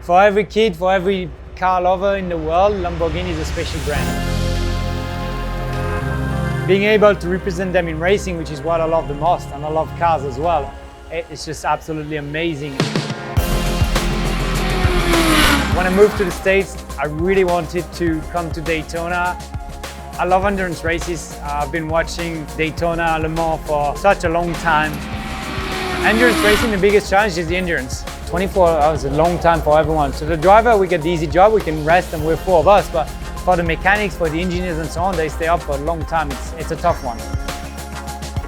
For every kid, for every car lover in the world, Lamborghini is a special brand. Being able to represent them in racing, which is what I love the most, and I love cars as well, it's just absolutely amazing. When I moved to the States, I really wanted to come to Daytona. I love endurance races. I've been watching Daytona, Le Mans for such a long time. Endurance racing, the biggest challenge is the endurance. 24 hours is a long time for everyone. So the driver, we get the easy job, we can rest and we're 4 of us, but for the mechanics, for the engineers and so on, they stay up for a long time. It's a tough one.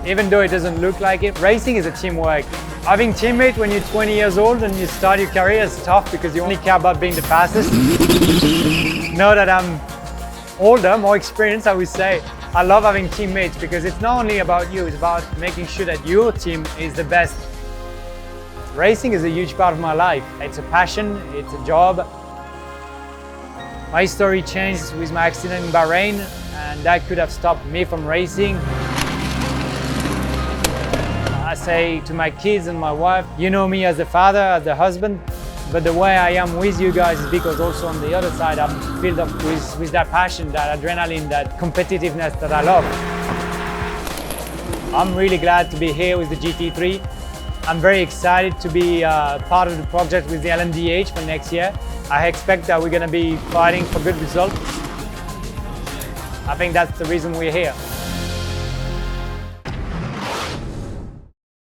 Even though it doesn't look like it, racing is a teamwork. Having teammates when you're 20 years old and you start your career is tough because you only care about being the fastest. Now that I'm older, more experienced, I would say, I love having teammates because it's not only about you, it's about making sure that your team is the best. Racing is a huge part of my life. It's a passion, it's a job. My story changed with my accident in Bahrain, and that could have stopped me from racing. I say to my kids and my wife, you know me as a father, as a husband, but the way I am with you guys is because also on the other side I'm filled up with that passion, that adrenaline, that competitiveness that I love. I'm really glad to be here with the GT3. I'm very excited to be part of the project with the LMDh for next year. I expect that we're going to be fighting for good results. I think that's the reason we're here.